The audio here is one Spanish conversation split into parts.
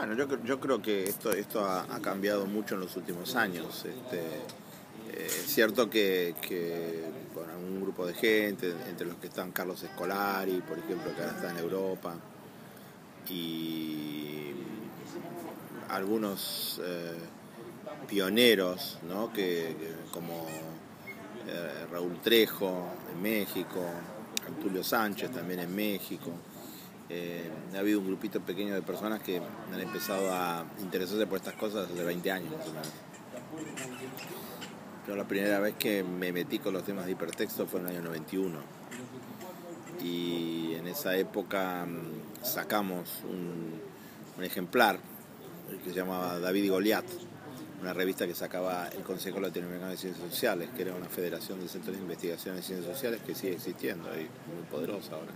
Bueno, yo creo que esto ha cambiado mucho en los últimos años. Es cierto que bueno, un grupo de gente, entre los que están Carlos Escolari, por ejemplo, que ahora está en Europa, y algunos pioneros, ¿no? Como Raúl Trejo en México, Tulio Sánchez también en México. Ha habido un grupito pequeño de personas que han empezado a interesarse por estas cosas hace 20 años más o menos. Yo la primera vez que me metí con los temas de hipertexto fue en el año 91 y en esa época sacamos un ejemplar que se llamaba David y Goliat, una revista que sacaba el Consejo Latinoamericano de Ciencias Sociales, que era una federación de centros de investigación de ciencias sociales que sigue existiendo y muy poderosa ahora.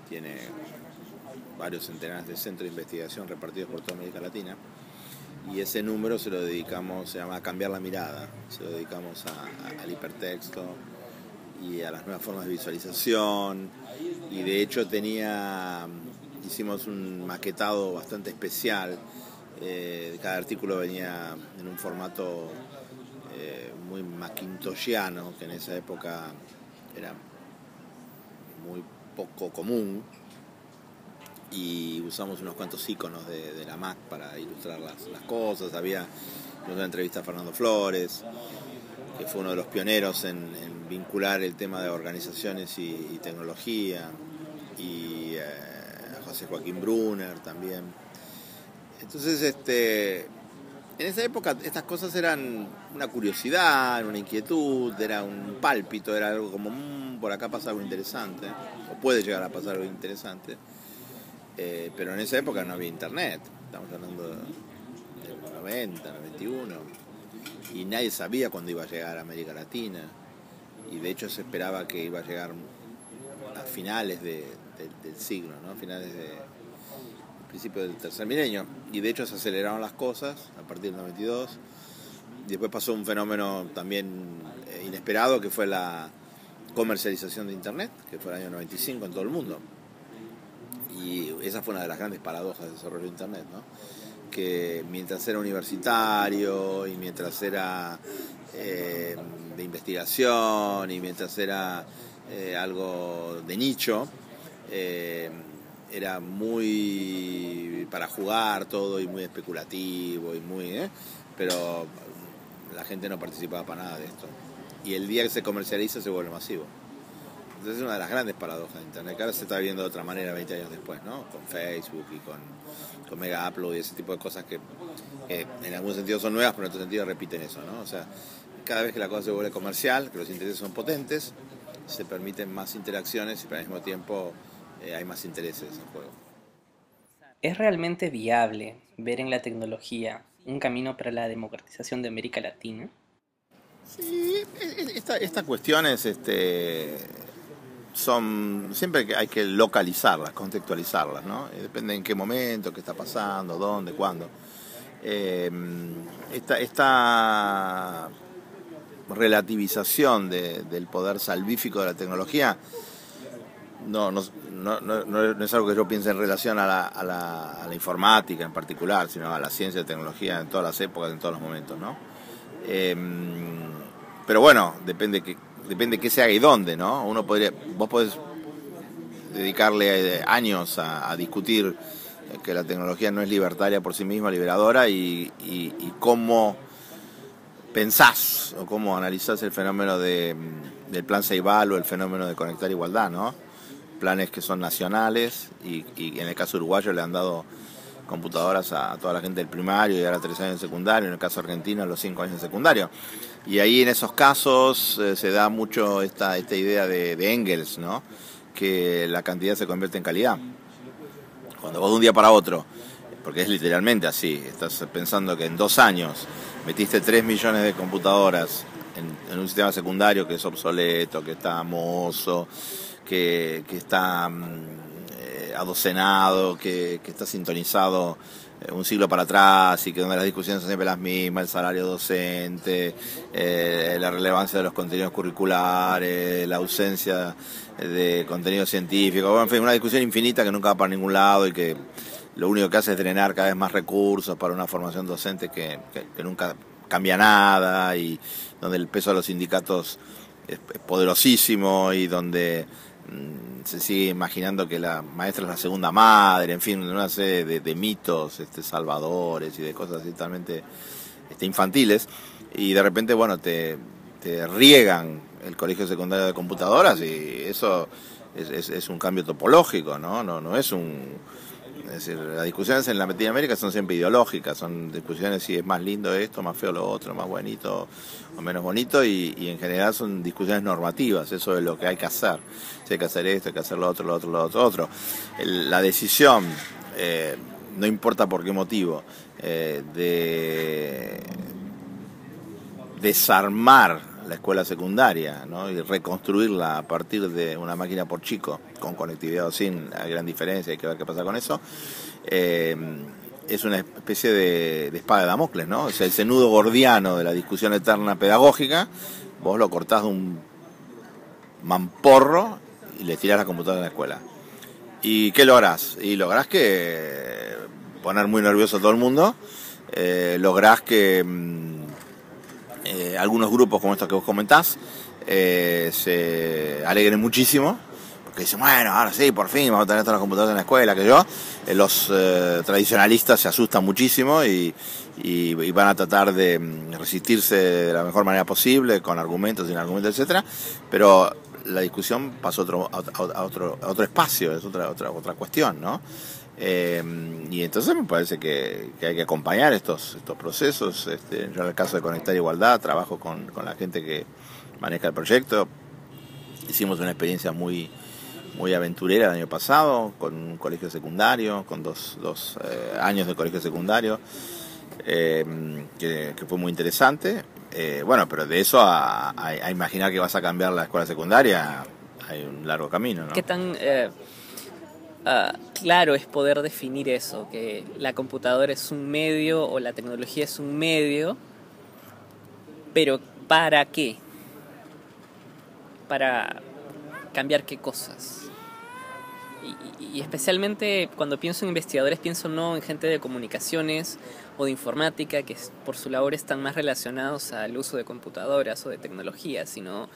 Tiene varios centenares de centros de investigación repartidos por toda América Latina, y ese número se lo dedicamos, se llama Cambiar la Mirada, se lo dedicamos al hipertexto y a las nuevas formas de visualización, y de hecho hicimos un maquetado bastante especial. Cada artículo venía en un formato muy macintoshiano, que en esa época era muy poco común, y usamos unos cuantos iconos de la Mac para ilustrar las cosas. Había una entrevista a Fernando Flores, que fue uno de los pioneros en vincular el tema de organizaciones y tecnología, y a José Joaquín Brunner también. Entonces, en esa época estas cosas eran una curiosidad, una inquietud, era un pálpito, era algo como, por acá pasa algo interesante, o puede llegar a pasar algo interesante. Pero en esa época no había internet, estamos hablando de 90, 91, y nadie sabía cuándo iba a llegar a América Latina, y de hecho se esperaba que iba a llegar a finales del siglo, ¿no? A finales principio del tercer milenio, y de hecho se aceleraron las cosas a partir del 92. Después pasó un fenómeno también inesperado, que fue la comercialización de internet, que fue el año 95 en todo el mundo. Y esa fue una de las grandes paradojas del desarrollo de internet, ¿no? Que mientras era universitario y mientras era de investigación y mientras era algo de nicho, era muy para jugar todo y muy especulativo y pero la gente no participaba para nada de esto. Y el día que se comercializa se vuelve masivo. Entonces es una de las grandes paradojas de internet, que ahora se está viendo de otra manera 20 años después, ¿no? Con Facebook y con Mega Upload y ese tipo de cosas que en algún sentido son nuevas, pero en otro sentido repiten eso, ¿no? O sea, cada vez que la cosa se vuelve comercial, que los intereses son potentes, se permiten más interacciones y al mismo tiempo hay más intereses en juego. ¿Es realmente viable ver en la tecnología un camino para la democratización de América Latina? Sí, estas cuestiones siempre que hay que localizarlas, contextualizarlas, ¿no? Depende en qué momento, qué está pasando, dónde, cuándo. Esta relativización del poder salvífico de la tecnología no es algo que yo piense en relación a la informática en particular, sino a la ciencia y tecnología en todas las épocas, en todos los momentos, ¿no? Pero bueno, depende qué se haga y dónde, ¿no? Vos podés dedicarle años a discutir que la tecnología no es libertaria por sí misma, liberadora, y cómo pensás o cómo analizás el fenómeno del Plan Ceibal o el fenómeno de Conectar Igualdad, ¿no? Planes que son nacionales y en el caso uruguayo le han dado computadoras a toda la gente del primario y ahora 3 años de secundario, en el caso argentino los 5 años de secundario. Y ahí en esos casos se da mucho esta idea de Engels, ¿no? Que la cantidad se convierte en calidad. Cuando vos de un día para otro, porque es literalmente así, estás pensando que en 2 años metiste 3 millones de computadoras en un sistema secundario que es obsoleto, que está mozo, que está adocenado, que está sintonizado un siglo para atrás y que donde las discusiones son siempre las mismas, el salario docente, la relevancia de los contenidos curriculares, la ausencia de contenido científico, bueno, en fin, una discusión infinita que nunca va para ningún lado y que lo único que hace es drenar cada vez más recursos para una formación docente que nunca cambia nada y donde el peso de los sindicatos es poderosísimo y donde se sigue imaginando que la maestra es la segunda madre, en fin, una serie de mitos salvadores y de cosas así totalmente infantiles, y de repente, bueno, te riegan el colegio secundario de computadoras y eso es un cambio topológico, no es un... Es decir, las discusiones en Latinoamérica son siempre ideológicas, son discusiones si es más lindo esto, más feo lo otro, más bonito o menos bonito, y en general son discusiones normativas, eso es lo que hay que hacer. Si hay que hacer esto, hay que hacer lo otro. La decisión, no importa por qué motivo, de desarmar la escuela secundaria, ¿no? Y reconstruirla a partir de una máquina por chico, con conectividad o sin, hay gran diferencia, hay que ver qué pasa con eso, es una especie de espada de Damocles, ¿no? O sea, ese nudo gordiano de la discusión eterna pedagógica, vos lo cortás de un mamporro y le tirás la computadora en la escuela. ¿Y qué lográs? Y lográs que poner muy nervioso a todo el mundo, lográs que algunos grupos como estos que vos comentás se alegren muchísimo porque dicen, bueno, ahora sí, por fin vamos a tener todas las computadoras en la escuela, que yo. Los tradicionalistas se asustan muchísimo y van a tratar de resistirse de la mejor manera posible, con argumentos, sin argumentos, etcétera. Pero la discusión pasó a otro espacio, es otra cuestión, ¿no? Y entonces me parece que hay que acompañar estos procesos. Yo en el caso de Conectar Igualdad trabajo con la gente que maneja el proyecto. Hicimos una experiencia muy aventurera el año pasado con un colegio secundario, con dos años de colegio secundario, que fue muy interesante. Bueno, pero de eso a imaginar que vas a cambiar la escuela secundaria hay un largo camino, ¿no? ¿Qué tan claro es poder definir eso? Que la computadora es un medio o la tecnología es un medio, pero ¿para qué? ¿Para cambiar qué cosas? Y especialmente cuando pienso en investigadores, pienso no en gente de comunicaciones o de informática, que por su labor están más relacionados al uso de computadoras o de tecnología, sino,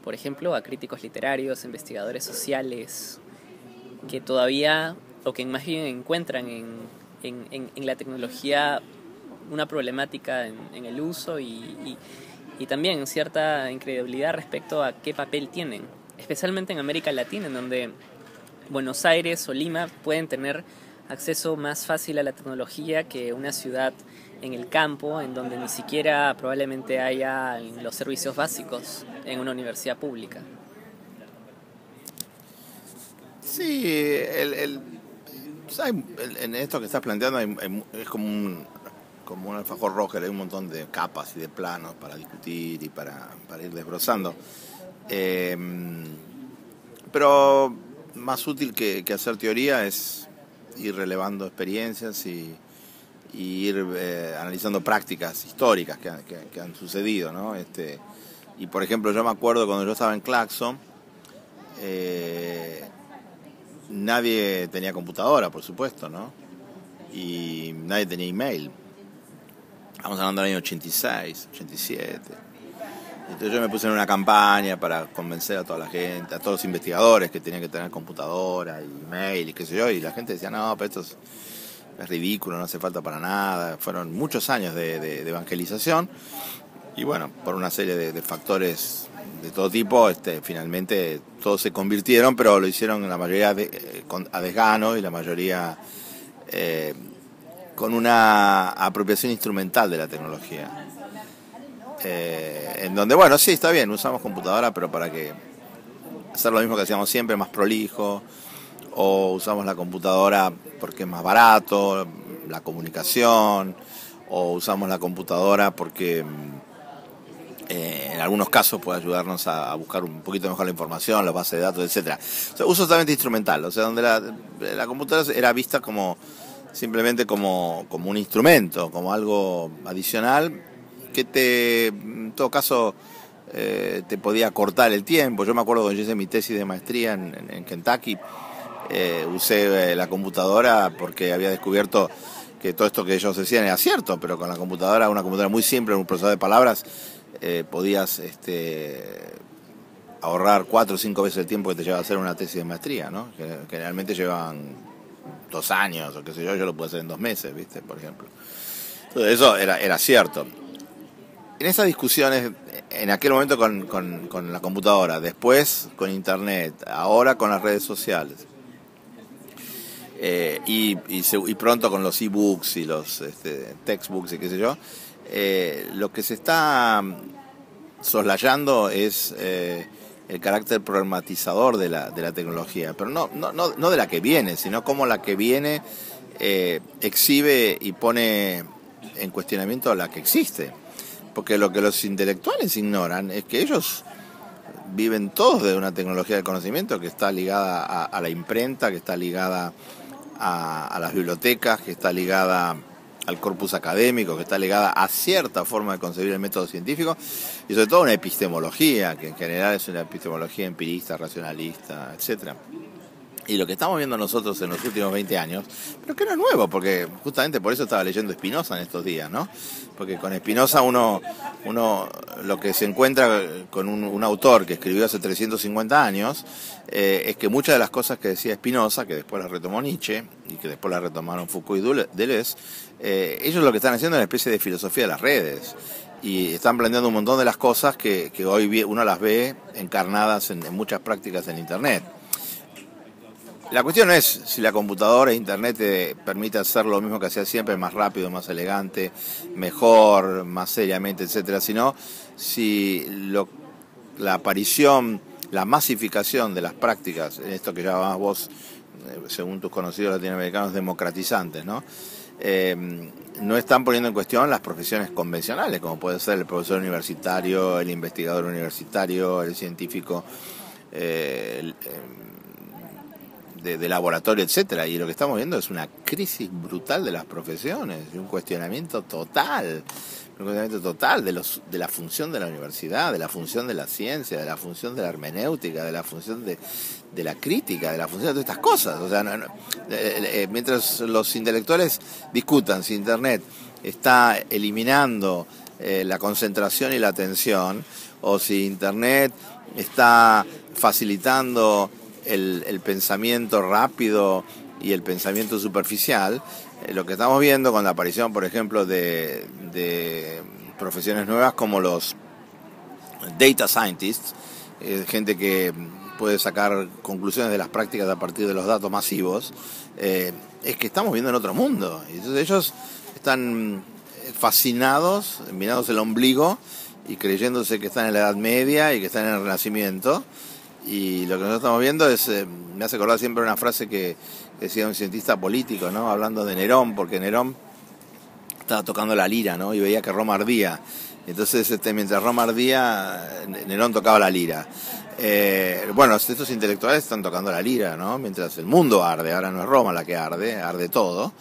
por ejemplo, a críticos literarios, investigadores sociales, que todavía, o que más bien encuentran en la tecnología una problemática en el uso y también cierta incredulidad respecto a qué papel tienen, especialmente en América Latina, en donde Buenos Aires o Lima pueden tener acceso más fácil a la tecnología que una ciudad en el campo, en donde ni siquiera probablemente haya los servicios básicos en una universidad pública. Sí, en esto que estás planteando es como un alfajor rojo, hay un montón de capas y de planos para discutir y para ir desbrozando. Pero más útil que hacer teoría es ir relevando experiencias y ir analizando prácticas históricas que han sucedido, ¿no? Y por ejemplo, yo me acuerdo cuando yo estaba en Claxo, nadie tenía computadora, por supuesto, ¿no? Y nadie tenía email. Estamos hablando del año 86, 87. Entonces yo me puse en una campaña para convencer a toda la gente, a todos los investigadores que tenían que tener computadora y email y qué sé yo, y la gente decía, no, pero esto es ridículo, no hace falta para nada. Fueron muchos años de evangelización y bueno, por una serie de factores de todo tipo, finalmente todos se convirtieron, pero lo hicieron la mayoría a desgano y la mayoría con una apropiación instrumental de la tecnología. En donde, bueno, sí, está bien, usamos computadora, pero para que hacer lo mismo que hacíamos siempre, más prolijo, o usamos la computadora porque es más barato, la comunicación, o usamos la computadora porque en algunos casos puede ayudarnos a buscar un poquito mejor la información, las bases de datos, etcétera. O sea, uso totalmente instrumental, o sea, donde la computadora era vista como simplemente como un instrumento, como algo adicional que en todo caso, te podía cortar el tiempo. Yo me acuerdo cuando yo hice mi tesis de maestría en Kentucky, usé la computadora porque había descubierto que todo esto que ellos decían era cierto, pero con la computadora, una computadora muy simple, un procesador de palabras, podías ahorrar 4 o 5 veces el tiempo que te lleva a hacer una tesis de maestría, ¿no? Que generalmente llevan 2 años o qué sé yo lo puedo hacer en 2 meses, ¿viste? Por ejemplo. Entonces eso era cierto. En esas discusiones, en aquel momento con la computadora, después con internet, ahora con las redes sociales, y pronto con los e-books y los textbooks y qué sé yo, lo que se está soslayando es el carácter problematizador de la tecnología, pero no de la que viene, sino como la que viene exhibe y pone en cuestionamiento a la que existe. Porque lo que los intelectuales ignoran es que ellos viven todos de una tecnología del conocimiento que está ligada a la imprenta, que está ligada a las bibliotecas, que está ligada al corpus académico, que está ligada a cierta forma de concebir el método científico y sobre todo una epistemología, que en general es una epistemología empirista, racionalista, etcétera. Y lo que estamos viendo nosotros en los últimos 20 años, pero que no es nuevo, porque justamente por eso estaba leyendo Spinoza en estos días, ¿no? Porque con Spinoza uno lo que se encuentra con un autor que escribió hace 350 años, es que muchas de las cosas que decía Spinoza, que después las retomó Nietzsche, y que después las retomaron Foucault y Deleuze, ellos lo que están haciendo es una especie de filosofía de las redes. Y están planteando un montón de las cosas que hoy uno las ve encarnadas en muchas prácticas en Internet. La cuestión no es si la computadora e internet te permite hacer lo mismo que hacía siempre, más rápido, más elegante, mejor, más seriamente, etcétera, sino si la aparición, la masificación de las prácticas, en esto que llamabas vos, según tus conocidos latinoamericanos, democratizantes, ¿no? No están poniendo en cuestión las profesiones convencionales, como puede ser el profesor universitario, el investigador universitario, el científico, de laboratorio, etcétera, y lo que estamos viendo es una crisis brutal de las profesiones, un cuestionamiento total de la función de la universidad, de la función de la ciencia, de la función de la hermenéutica, de la función de la crítica, de la función de todas estas cosas. O sea, mientras los intelectuales discutan si Internet está eliminando la concentración y la atención, o si Internet está facilitando el pensamiento rápido y el pensamiento superficial, lo que estamos viendo con la aparición, por ejemplo, de profesiones nuevas como los data scientists, gente que puede sacar conclusiones de las prácticas a partir de los datos masivos, es que estamos viendo en otro mundo. Y entonces ellos están fascinados, mirados el ombligo y creyéndose que están en la Edad Media y que están en el Renacimiento. Y lo que nosotros estamos viendo es, me hace acordar siempre una frase que decía un cientista político, ¿no? Hablando de Nerón, porque Nerón estaba tocando la lira, ¿no? Y veía que Roma ardía. Entonces, mientras Roma ardía, Nerón tocaba la lira. Bueno, estos intelectuales están tocando la lira, ¿no? Mientras el mundo arde, ahora no es Roma la que arde, arde todo.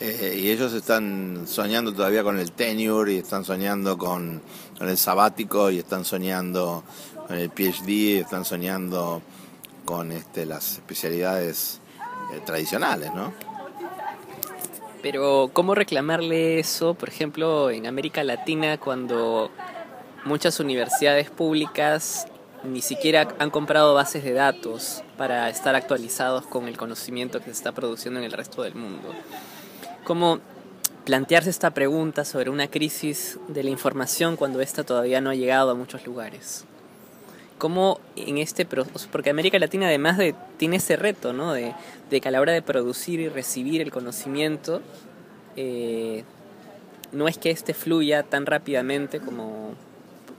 Y ellos están soñando todavía con el tenure, y están soñando con el sabático, y están soñando con el PhD, y están soñando con las especialidades tradicionales, ¿no? Pero ¿cómo reclamarle eso, por ejemplo, en América Latina, cuando muchas universidades públicas ni siquiera han comprado bases de datos para estar actualizados con el conocimiento que se está produciendo en el resto del mundo? ¿Cómo plantearse esta pregunta sobre una crisis de la información cuando ésta todavía no ha llegado a muchos lugares? ¿Cómo en este proceso? Porque América Latina además tiene ese reto, ¿no? De que a la hora de producir y recibir el conocimiento, no es que este fluya tan rápidamente como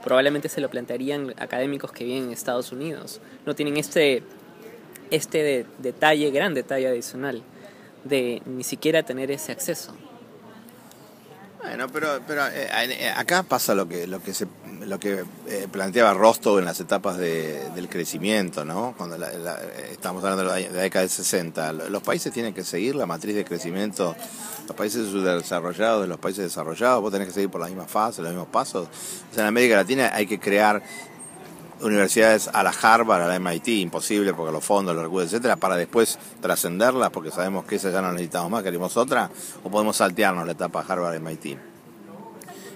probablemente se lo plantearían académicos que viven en Estados Unidos. No tienen este gran detalle adicional de ni siquiera tener ese acceso. Bueno, pero acá pasa lo que planteaba Rostow en las etapas del crecimiento, ¿no? Cuando estamos hablando de la década del 60, los países tienen que seguir la matriz de crecimiento, los países subdesarrollados de los países desarrollados, vos tenés que seguir por la misma fase, los mismos pasos. O sea, en América Latina hay que crear universidades a la Harvard, a la MIT, imposible porque los fondos, los recursos, etcétera, para después trascenderlas porque sabemos que esa ya no necesitamos más, queremos otra, o podemos saltearnos la etapa Harvard-MIT.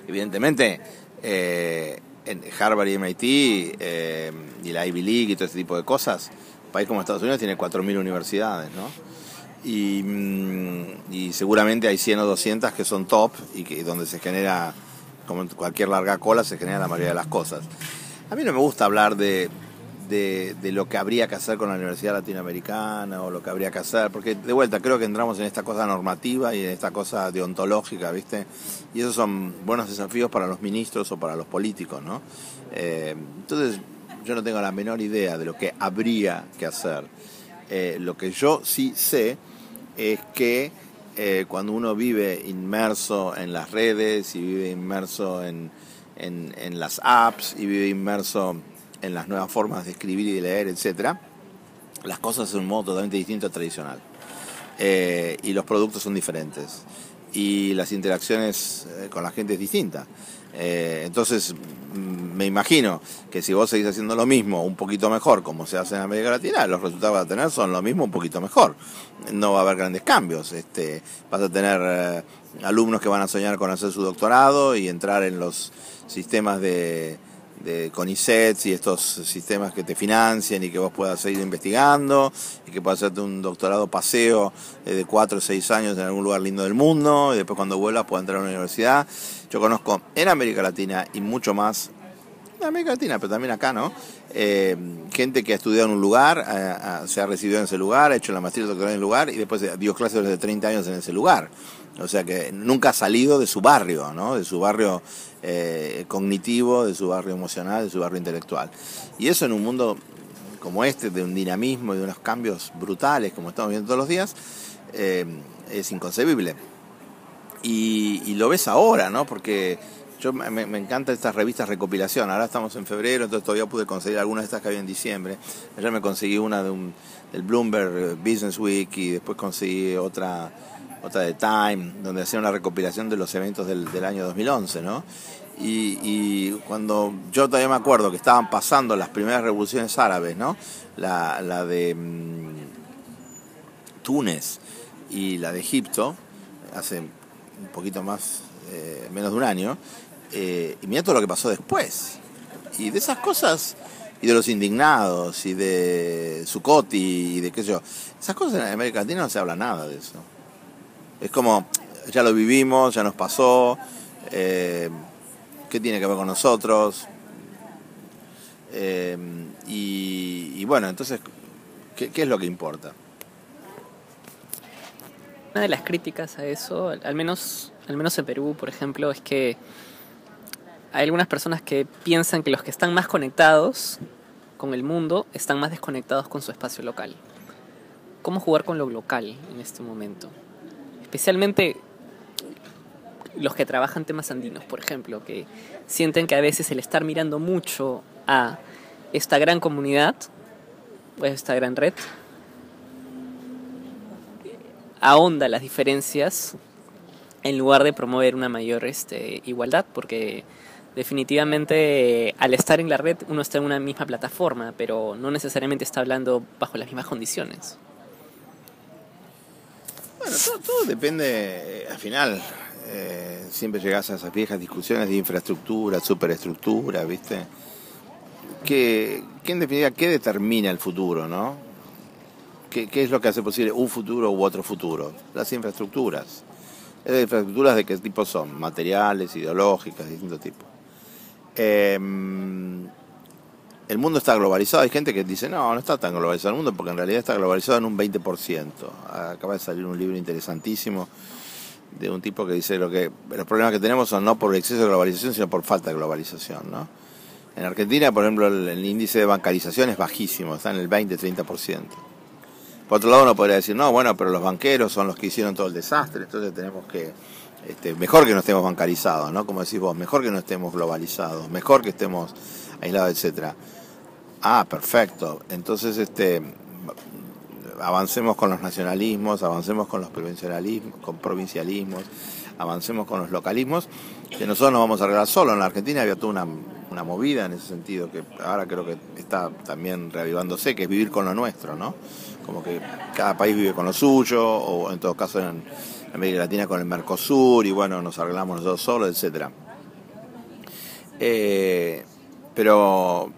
Evidentemente, en Harvard y MIT y la Ivy League y todo ese tipo de cosas, un país como Estados Unidos tiene 4.000 universidades, ¿no? Y seguramente hay 100 o 200 que son top y que donde se genera, como en cualquier larga cola, se genera la mayoría de las cosas. A mí no me gusta hablar de lo que habría que hacer con la Universidad Latinoamericana o lo que habría que hacer, porque de vuelta creo que entramos en esta cosa normativa y en esta cosa deontológica, ¿viste? Y esos son buenos desafíos para los ministros o para los políticos, ¿no? Entonces yo no tengo la menor idea de lo que habría que hacer. Lo que yo sí sé es que cuando uno vive inmerso en las redes y vive inmerso en las apps y vive inmerso en las nuevas formas de escribir y de leer, etcétera, las cosas son un modo totalmente distinto al tradicional. Y los productos son diferentes. Y las interacciones con la gente es distinta. Entonces, me imagino que si vos seguís haciendo lo mismo, un poquito mejor, como se hace en América Latina, los resultados que vas a tener son lo mismo, un poquito mejor. No va a haber grandes cambios. Vas a tener alumnos que van a soñar con hacer su doctorado y entrar en los sistemas de CONICET y estos sistemas que te financian y que vos puedas seguir investigando y que puedas hacerte un doctorado paseo de 4 o 6 años en algún lugar lindo del mundo y después cuando vuelvas puedas entrar a una universidad. Yo conozco en América Latina y mucho más en América Latina, pero también acá, ¿no? Gente que ha estudiado en un lugar, se ha recibido en ese lugar, ha hecho la maestría y el doctorado en el lugar y después dio clases desde 30 años en ese lugar. O sea que nunca ha salido de su barrio, ¿no? De su barrio cognitivo, de su barrio emocional, de su barrio intelectual. Y eso en un mundo como este, de un dinamismo y de unos cambios brutales, como estamos viendo todos los días, es inconcebible. Y lo ves ahora, ¿no? Porque me encantan estas revistas recopilación. Ahora estamos en febrero, entonces todavía pude conseguir algunas de estas que había en diciembre. Ayer me conseguí una del Bloomberg Business Week y después conseguí otra de Time, donde hacía una recopilación de los eventos del año 2011, ¿no? Y cuando yo todavía me acuerdo que estaban pasando las primeras revoluciones árabes, ¿no? La de Túnez y la de Egipto, hace un poquito más, menos de un año, y mira todo lo que pasó después. Y de esas cosas, y de los indignados, y de Zuccotti, y de qué sé yo, esas cosas en América Latina no se habla nada de eso. Es como, ya lo vivimos, ya nos pasó, ¿qué tiene que ver con nosotros? Y bueno, entonces, ¿qué es lo que importa? Una de las críticas a eso, al menos en Perú, por ejemplo, es que hay algunas personas que piensan que los que están más conectados con el mundo están más desconectados con su espacio local. ¿Cómo jugar con lo local en este momento? Especialmente los que trabajan temas andinos, por ejemplo, que sienten que a veces el estar mirando mucho a esta gran comunidad, o esta gran red, ahonda las diferencias en lugar de promover una mayor igualdad, porque definitivamente al estar en la red uno está en una misma plataforma, pero no necesariamente está hablando bajo las mismas condiciones. Bueno, todo depende, al final, siempre llegás a esas viejas discusiones de infraestructura, superestructura, ¿viste? Que en definitiva, ¿qué determina el futuro, no? ¿Qué es lo que hace posible un futuro u otro futuro? Las infraestructuras. ¿Esas infraestructuras de qué tipo son? Materiales, ideológicas, de distinto tipo. El mundo está globalizado. Hay gente que dice, no está tan globalizado el mundo, porque en realidad está globalizado en un 20%. Acaba de salir un libro interesantísimo de un tipo que dice los problemas que tenemos son no por el exceso de globalización, sino por falta de globalización, ¿no? En Argentina, por ejemplo, el índice de bancarización es bajísimo, está en el 20-30%. Por otro lado, uno podría decir, no, bueno, pero los banqueros son los que hicieron todo el desastre, entonces tenemos que mejor que no estemos bancarizados, ¿no? Como decís vos, mejor que no estemos globalizados, mejor que estemos aislados, etcétera. Ah, perfecto. Entonces, avancemos con los nacionalismos, avancemos con los provincialismos, avancemos con los localismos, que nosotros no vamos a arreglar solo. En la Argentina había toda una movida en ese sentido, que ahora creo que está también reavivándose, que es vivir con lo nuestro, ¿no? Como que cada país vive con lo suyo, o en todo caso en América Latina con el Mercosur, y bueno, nos arreglamos nosotros solos, etcétera. Pero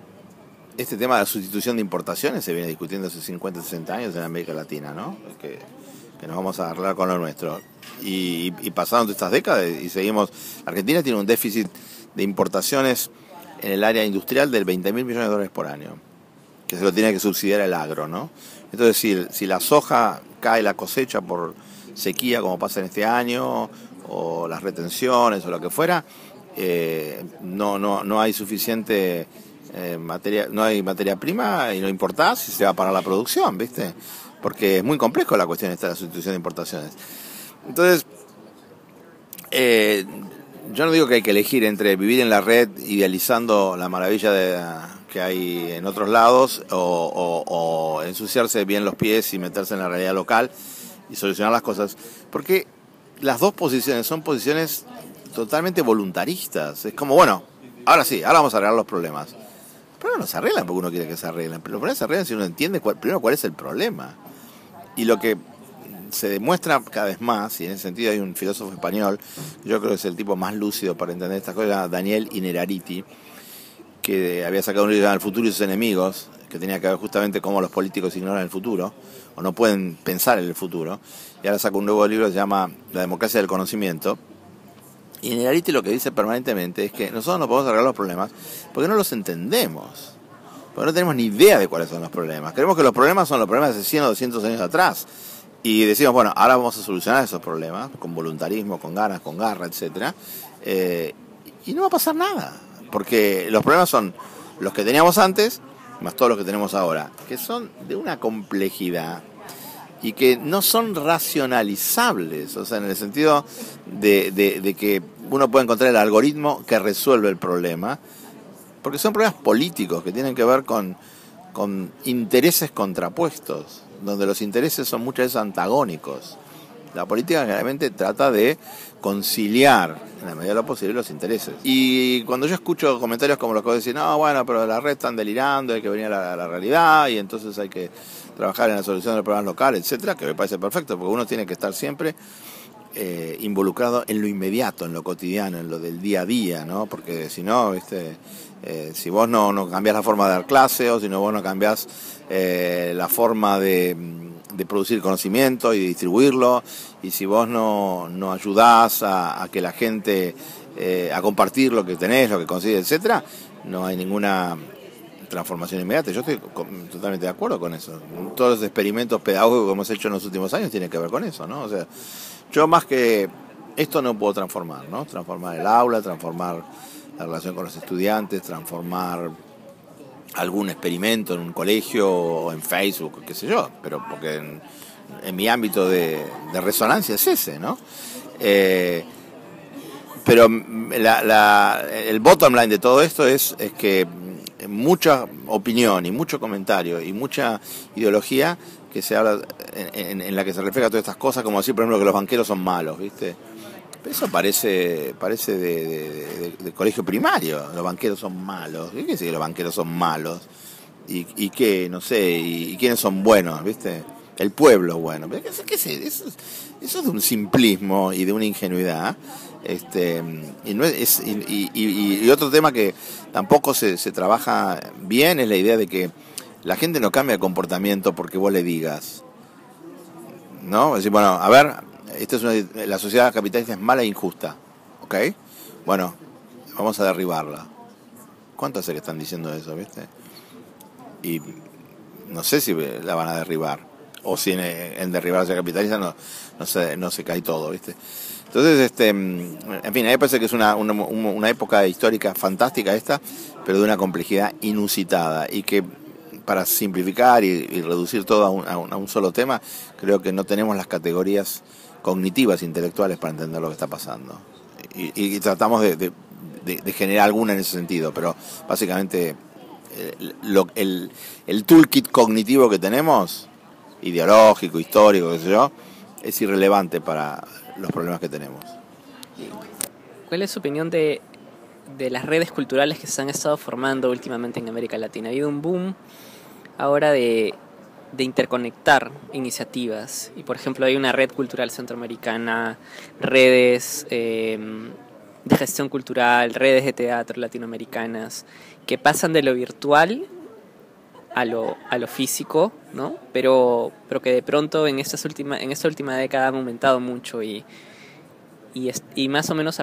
este tema de la sustitución de importaciones se viene discutiendo hace 50, 60 años en América Latina, ¿no? Que nos vamos a arreglar con lo nuestro. Y pasaron estas décadas y seguimos. Argentina tiene un déficit de importaciones en el área industrial del 20.000 millones de dólares por año, que se lo tiene que subsidiar el agro, ¿no? Entonces, si la soja cae la cosecha por sequía, como pasa en este año, o las retenciones, o lo que fuera, no hay suficiente no hay materia prima y no importás y se va a parar la producción, ¿viste? Porque es muy complejo la cuestión esta de la sustitución de importaciones. Entonces, yo no digo que hay que elegir entre vivir en la red idealizando la maravilla que hay en otros lados o ensuciarse bien los pies y meterse en la realidad local y solucionar las cosas, porque las dos posiciones son posiciones totalmente voluntaristas. Es como, bueno, ahora sí, ahora vamos a arreglar los problemas. Pero no se arreglan porque uno quiere que se arreglen. Pero los problemas se arreglan si uno entiende primero cuál es el problema. Y lo que se demuestra cada vez más, y en ese sentido hay un filósofo español, yo creo que es el tipo más lúcido para entender estas cosas, Daniel Innerarity, que había sacado un libro llamado El futuro y sus enemigos, que tenía que ver justamente cómo los políticos ignoran el futuro, o no pueden pensar en el futuro. Y ahora sacó un nuevo libro que se llama La democracia del conocimiento. Y Innerarity lo que dice permanentemente es que nosotros no podemos arreglar los problemas porque no los entendemos, porque no tenemos ni idea de cuáles son los problemas. Creemos que los problemas son los problemas de 100 o 200 años atrás y decimos, bueno, ahora vamos a solucionar esos problemas con voluntarismo, con ganas, con garra, etcétera, y no va a pasar nada, porque los problemas son los que teníamos antes más todos los que tenemos ahora, que son de una complejidad y que no son racionalizables, o sea, en el sentido de que uno puede encontrar el algoritmo que resuelve el problema, porque son problemas políticos que tienen que ver con intereses contrapuestos, donde los intereses son muchas veces antagónicos. La política generalmente trata de conciliar en la medida de lo posible los intereses. Y cuando yo escucho comentarios como los que decís, no, bueno, pero la red están delirando, hay que venir a la realidad y entonces hay que trabajar en la solución de los problemas locales, etcétera, que me parece perfecto, porque uno tiene que estar siempre involucrado en lo inmediato, en lo cotidiano, en lo del día a día, ¿no? Porque si no, si vos no cambiás la forma de dar clase, o si no vos no cambiás la forma de producir conocimiento y de distribuirlo, y si vos no ayudás a que la gente a compartir lo que tenés, lo que consigues, etcétera, no hay ninguna transformación inmediata. Yo estoy totalmente de acuerdo con eso. Todos los experimentos pedagógicos que hemos hecho en los últimos años tienen que ver con eso, ¿no? O sea, yo más que esto no puedo transformar, ¿no? Transformar el aula, transformar la relación con los estudiantes, transformar algún experimento en un colegio o en Facebook, qué sé yo, pero porque en mi ámbito de resonancia es ese, ¿no? Pero el bottom line de todo esto es que mucha opinión y mucho comentario y mucha ideología que se habla en la que se refleja todas estas cosas, como decir, por ejemplo, que los banqueros son malos, ¿viste? Eso parece de colegio primario. Los banqueros son malos. ¿Qué quiere decir que los banqueros son malos? ¿Y qué? No sé. ¿Y quiénes son buenos? ¿Viste? El pueblo es bueno. ¿Qué es eso? Eso es de un simplismo y de una ingenuidad. Y otro tema que tampoco se trabaja bien es la idea de que la gente no cambia de comportamiento porque vos le digas, ¿no? Es decir, bueno, a ver, la sociedad capitalista es mala e injusta, ¿ok? Bueno, vamos a derribarla. ¿Cuánto hace que están diciendo eso, viste? Y no sé si la van a derribar, o si en derribar la sociedad capitalista no se cae todo, viste. Entonces, en fin, a mí me parece que es una época histórica fantástica esta, pero de una complejidad inusitada, y que para simplificar y reducir todo a un solo tema, creo que no tenemos las categorías cognitivas, intelectuales para entender lo que está pasando. Y tratamos de generar alguna en ese sentido, pero básicamente el toolkit cognitivo que tenemos, ideológico, histórico, qué sé yo, es irrelevante para los problemas que tenemos. ¿Cuál es su opinión de las redes culturales que se han estado formando últimamente en América Latina? Ha habido un boom ahora de interconectar iniciativas. Y por ejemplo hay una red cultural centroamericana, redes de gestión cultural, redes de teatro latinoamericanas, que pasan de lo virtual a lo físico, ¿no? Pero que de pronto en esta última década han aumentado mucho y más o menos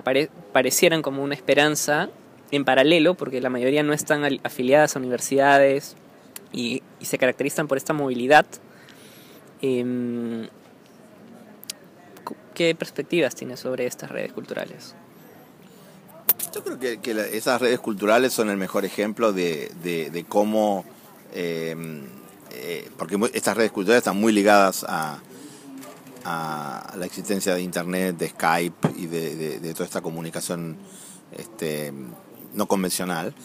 parecieran como una esperanza en paralelo, porque la mayoría no están afiliadas a universidades y se caracterizan por esta movilidad. ¿Qué perspectivas tienes sobre estas redes culturales? Yo creo que esas redes culturales son el mejor ejemplo de cómo, porque estas redes culturales están muy ligadas a la existencia de Internet, de Skype y de toda esta comunicación no convencional.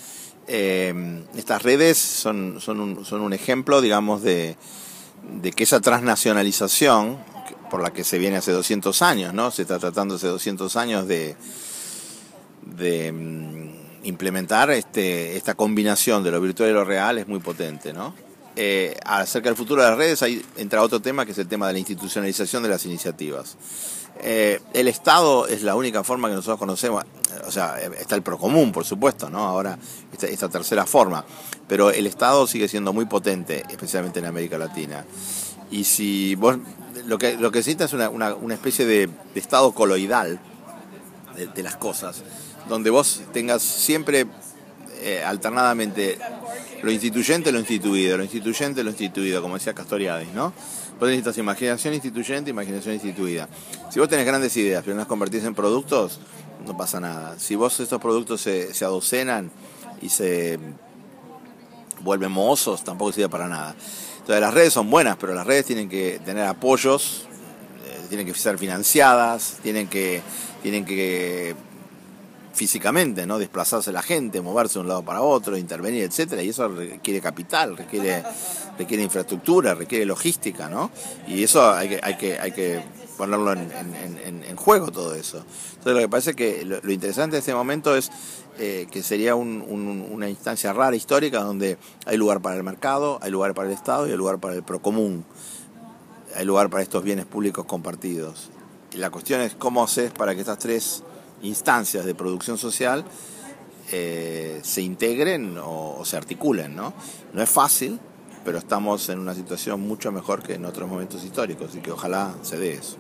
Estas redes son un ejemplo, digamos, de que esa transnacionalización por la que se viene hace 200 años, ¿no? Se está tratando hace 200 años de implementar esta combinación de lo virtual y lo real es muy potente, ¿no? Acerca del futuro de las redes, ahí entra otro tema, que es el tema de la institucionalización de las iniciativas. El Estado es la única forma que nosotros conocemos, o sea, está el Procomún, por supuesto, ¿no? Ahora esta tercera forma, pero el Estado sigue siendo muy potente, especialmente en América Latina. Y si vos lo que necesitas es una especie de estado coloidal de las cosas, donde vos tengas siempre alternadamente lo instituyente, lo instituido, lo instituyente, lo instituido, como decía Castoriadis, ¿no? Vos necesitas imaginación instituyente, imaginación instituida. Si vos tenés grandes ideas, pero no las convertís en productos, no pasa nada. Si vos estos productos se adocenan y se vuelven mohosos, tampoco sirve para nada. Entonces las redes son buenas, pero las redes tienen que tener apoyos, tienen que ser financiadas, tienen que físicamente, ¿no? Desplazarse la gente, moverse de un lado para otro, intervenir, etcétera, y eso requiere capital, requiere infraestructura, requiere logística, ¿no? Y eso hay que ponerlo en juego, todo eso. Entonces lo que parece que lo interesante de este momento es que sería una instancia rara, histórica, donde hay lugar para el mercado, hay lugar para el Estado y hay lugar para el procomún, hay lugar para estos bienes públicos compartidos. Y la cuestión es cómo haces para que estas tres instancias de producción social se integren o se articulen, ¿no? No es fácil, pero estamos en una situación mucho mejor que en otros momentos históricos, y que ojalá se dé eso.